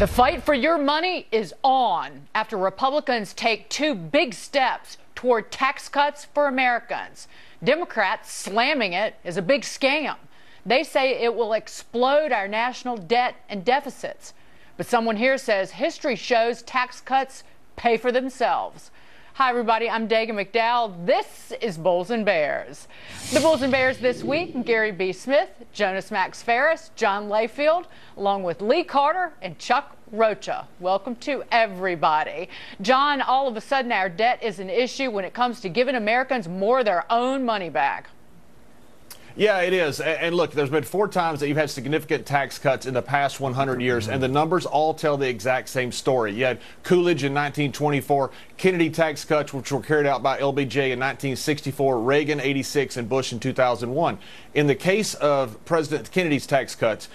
The fight for your money is on after Republicans take two big steps toward tax cuts for Americans. Democrats slamming it as a big scam. They say it will explode our national debt and deficits. But someone here says history shows tax cuts pay for themselves. Hi, everybody. I'm Dagan McDowell. This is Bulls and Bears. The Bulls and Bears this week, Gary B. Smith, Jonas Max Ferris, John Layfield, along with Lee Carter and Chuck Rocha. Welcome to everybody. John, all of a sudden our debt is an issue when it comes to giving Americans more of their own money back. Yeah, it is. And look, there's been 4 times that you've had significant tax cuts in the past 100 years, and the numbers all tell the exact same story. You had Coolidge in 1924, Kennedy tax cuts, which were carried out by LBJ in 1964, Reagan 86, and Bush in 2001. In the case of President Kennedy's tax cuts,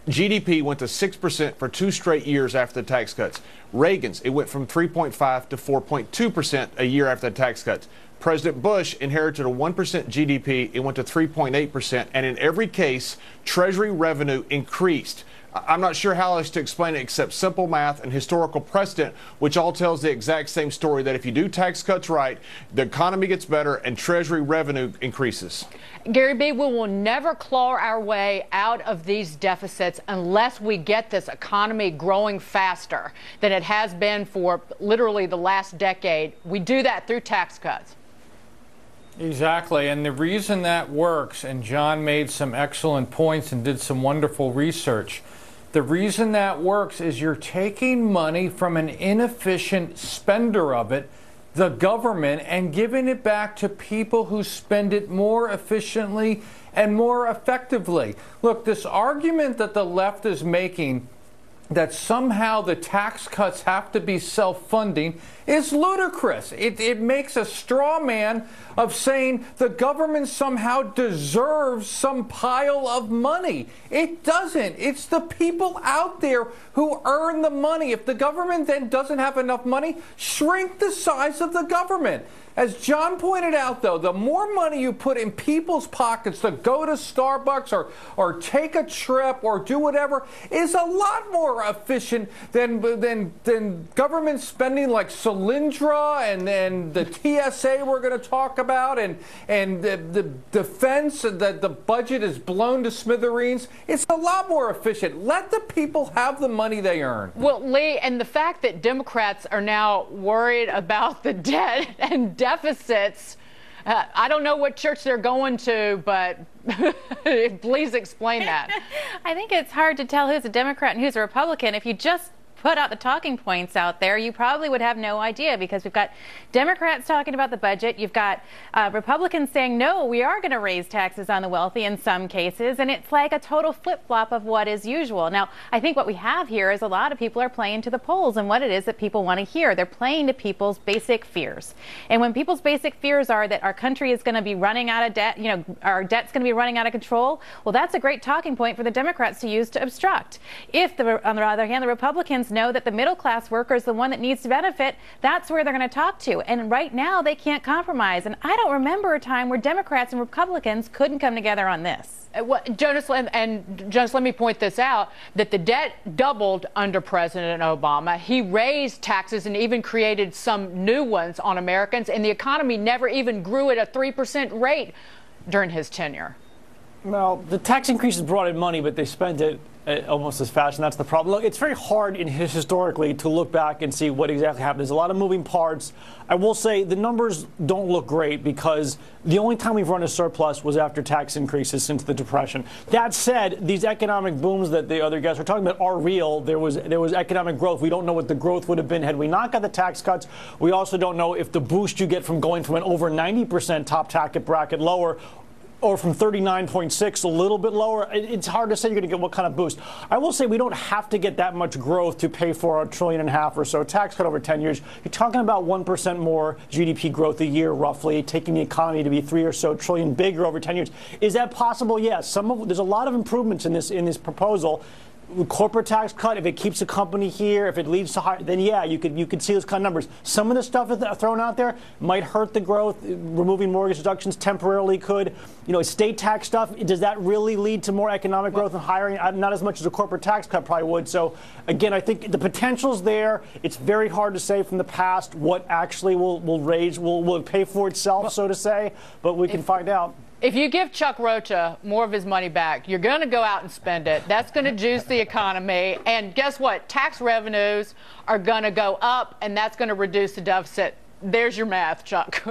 GDP went to 6% for 2 straight years after the tax cuts. Reagan's, it went from 3.5 to 4.2% a year after the tax cuts. President Bush inherited a 1% GDP. It went to 3.8%. And in every case, Treasury revenue increased. I'm not sure how else to explain it except simple math and historical precedent, which all tells the exact same story, that if you do tax cuts right, the economy gets better and Treasury revenue increases. Gary B., we will never claw our way out of these deficits unless we get this economy growing faster than it has been for literally the last decade. We do that through tax cuts. Exactly, and the reason that works, and John made some excellent points and did some wonderful research, the reason that works is you're taking money from an inefficient spender of it, the government, and giving it back to people who spend it more efficiently and more effectively. Look, this argument that the left is making that somehow the tax cuts have to be self-funding is ludicrous. It makes a straw man of saying the government somehow deserves some pile of money. It doesn't. It's the people out there who earn the money. If the government then doesn't have enough money, shrink the size of the government. As John pointed out, though, the more money you put in people's pockets to go to Starbucks or take a trip or do whatever is a lot more efficient than government spending like Solyndra and then the TSA we're going to talk about and the defense, that the budget is blown to smithereens. It's a lot more efficient. Let the people have the money they earn. Well, Lee, and the fact that Democrats are now worried about the debt and deficits, I don't know what church they're going to, but please explain that. I think it's hard to tell who's a Democrat and who's a Republican. If you just put out the talking points out there, you probably would have no idea, because we've got Democrats talking about the budget. You've got Republicans saying, no, we are going to raise taxes on the wealthy in some cases. And it's like a total flip-flop of what is usual. Now, I think what we have here is a lot of people are playing to the polls and what it is that people want to hear. They're playing to people's basic fears. And when people's basic fears are that our country is going to be running out of debt, you know, our debt's going to be running out of control, well, that's a great talking point for the Democrats to use to obstruct. If, on the other hand, the Republicans know that the middle class worker is the one that needs to benefit, that's where they're going to talk to. And right now they can't compromise. And I don't remember a time where Democrats and Republicans couldn't come together on this. Jonas, let me point this out, that the debt doubled under President Obama. He raised taxes and even created some new ones on Americans, and the economy never even grew at a 3% rate during his tenure. Well, the tax increases brought in money, but they spent it almost as fast, and that's the problem. Look, it's very hard historically to look back and see what exactly happened. There's a lot of moving parts. I will say the numbers don't look great, because the only time we've run a surplus was after tax increases since the Depression. That said, these economic booms that the other guests are talking about are real. There was economic growth. We don't know what the growth would have been had we not got the tax cuts. We also don't know if the boost you get from going from an over 90% top tax bracket lower or from 39.6 a little bit lower, it's hard to say you're going to get what kind of boost. I will say we don't have to get that much growth to pay for a $1.5 trillion or so tax cut over 10 years. You're talking about 1% more GDP growth a year, roughly, taking the economy to be $3 or so trillion bigger over 10 years. Is that possible? Yes. There's a lot of improvements in this proposal. corporate tax cut, if it keeps a company here, if it leads to higher, then yeah, you could see those kind of numbers. Some of the stuff that's thrown out there might hurt the growth. Removing mortgage deductions temporarily could. Estate tax stuff, does that really lead to more economic growth and hiring? Not as much as a corporate tax cut probably would. So again, I think the potential's there. It's very hard to say from the past what actually will pay for itself, so to say, but we can find out. If you give Chuck Rocha more of his money back, you're going to go out and spend it. That's going to juice the economy. And guess what? Tax revenues are going to go up, and that's going to reduce the deficit. There's your math, Chuck.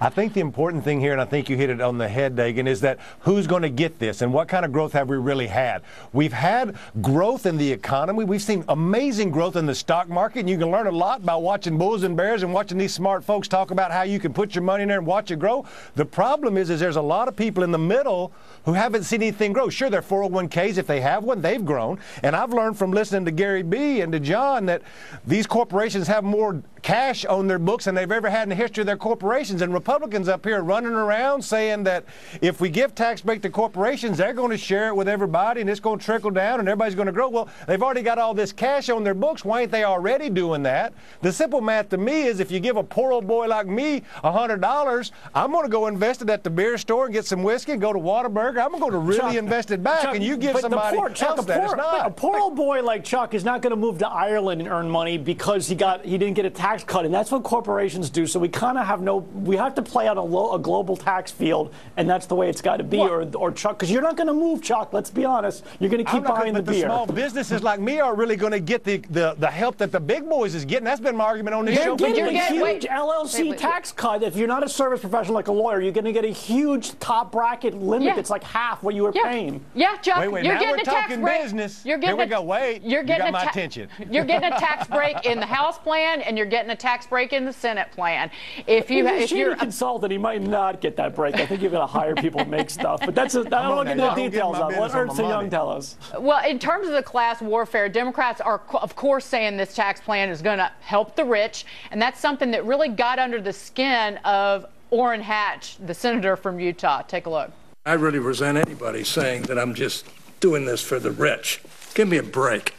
I think the important thing here, and I think you hit it on the head, Dagan, is that who's going to get this and what kind of growth have we really had? We've had growth in the economy. We've seen amazing growth in the stock market, and you can learn a lot by watching bulls and bears and watching these smart folks talk about how you can put your money in there and watch it grow. The problem is there's a lot of people in the middle who haven't seen anything grow. Sure, their 401ks, if they have one, they've grown. And I've learned from listening to Gary B. and to John that these corporations have more cash on their books than they've ever had in the history of their corporations. And Republicans up here running around saying that if we give tax break to corporations, they're going to share it with everybody and it's going to trickle down and everybody's going to grow. Well, they've already got all this cash on their books. Why ain't they already doing that? The simple math to me is if you give a poor old boy like me $100, I'm going to go invest it at the beer store and get some whiskey and go to Whataburger. I'm going to really invest it back. And you give somebody else that. It's not. A poor old boy like Chuck is not going to move to Ireland and earn money because he didn't get a tax cut. And that's what corporations do. So we kind of have we have to play out a global tax field, and that's the way it's got to be. Or Chuck, because you're not going to move, Chuck. Let's be honest. You're going to keep buying the beer. The small businesses like me are really going to get the help that the big boys is getting. That's been my argument on this show. You're getting a huge LLC tax cut. If you're not a service professional like a lawyer, you're going to get a huge top bracket limit that's like half what you were paying. Yeah, Chuck. Wait, you're now getting we're a tax talking break. business. You're getting Here we go. Wait, you got my attention. You're getting a tax break in the House plan, and you're getting a tax break in the Senate plan. If you're a consultant, he might not get that break. I think you're going to hire people to make stuff. But I don't want to get into the details on it. Let Ernst & Young tell us. Well, in terms of the class warfare, Democrats are, of course, saying this tax plan is going to help the rich, and that's something that really got under the skin of Orrin Hatch, the senator from Utah. Take a look. I really resent anybody saying that I'm just doing this for the rich. Give me a break.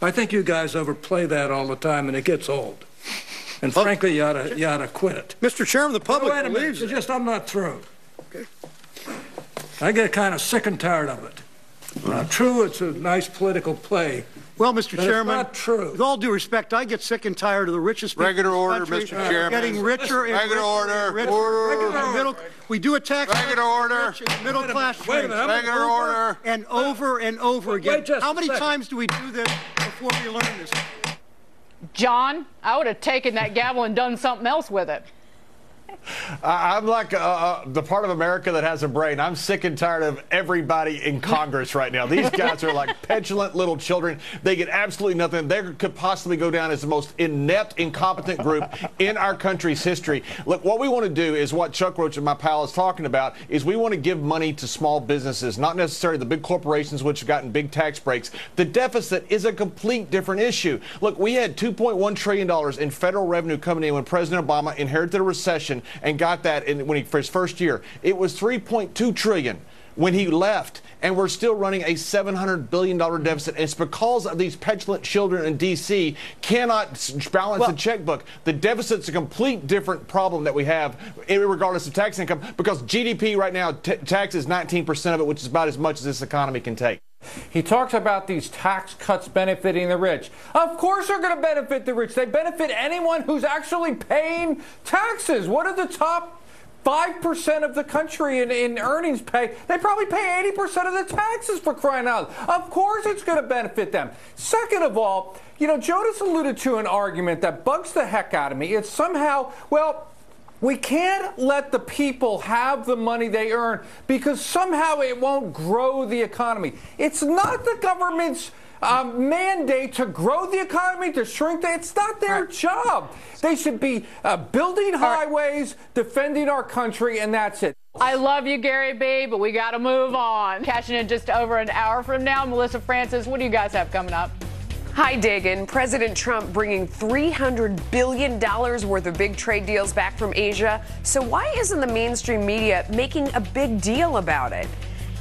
I think you guys overplay that all the time, and it gets old. And frankly, you ought to quit it. Mr. Chairman, the public believes it. I'm not through. Okay. I get kind of sick and tired of it. True, it's a nice political play. Well, Mr. Chairman, it's not true. With all due respect, I get sick and tired of the richest people Regular order, Mr. Chairman. Getting richer and Regular order. richer. We do a tax Regular order. Middle class. Wait a minute. Regular order. And over again. How many times do we do this before we learn this? John, I would have taken that gavel and done something else with it. I'm like the part of America that has a brain. I'm sick and tired of everybody in Congress right now. These guys are like petulant little children. They get absolutely nothing. They could possibly go down as the most inept, incompetent group in our country's history. Look, what we want to do is what Chuck Roach and my pal is talking about is we want to give money to small businesses, not necessarily the big corporations which have gotten big tax breaks. The deficit is a complete different issue. Look, we had $2.1 trillion in federal revenue coming in when President Obama inherited a recession and got that for his first year. It was $3.2 trillion when he left, and we're still running a $700 billion deficit. And it's because of these petulant children in D.C. cannot balance the checkbook. The deficit's a complete different problem that we have, regardless of tax income, because GDP right now taxes 19% of it, which is about as much as this economy can take. He talks about these tax cuts benefiting the rich. Of course they're going to benefit the rich. They benefit anyone who's actually paying taxes. What are the top 5% of the country in earnings pay? They probably pay 80% of the taxes, for crying out. Of course it's going to benefit them. Second of all, Jonas alluded to an argument that bugs the heck out of me. It's somehow, we can't let the people have the money they earn because somehow it won't grow the economy. It's not the government's mandate to grow the economy, to shrink it. It's not their job. They should be building highways, defending our country, and that's it. I love you, Gary B., but we got to move on. Cashing in just over an hour from now. Melissa Francis, what do you guys have coming up? Hi, Dagan. President Trump bringing $300 billion worth of big trade deals back from Asia. So why isn't the mainstream media making a big deal about it?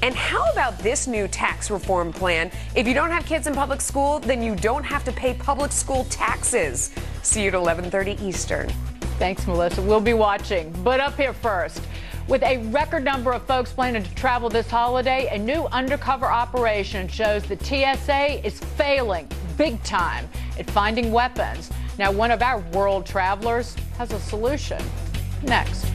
And how about this new tax reform plan? If you don't have kids in public school, then you don't have to pay public school taxes. See you at 11:30 Eastern. Thanks, Melissa. We'll be watching. But up here first, with a record number of folks planning to travel this holiday, a new undercover operation shows the TSA is failing big time at finding weapons. Now, one of our world travelers has a solution. Next.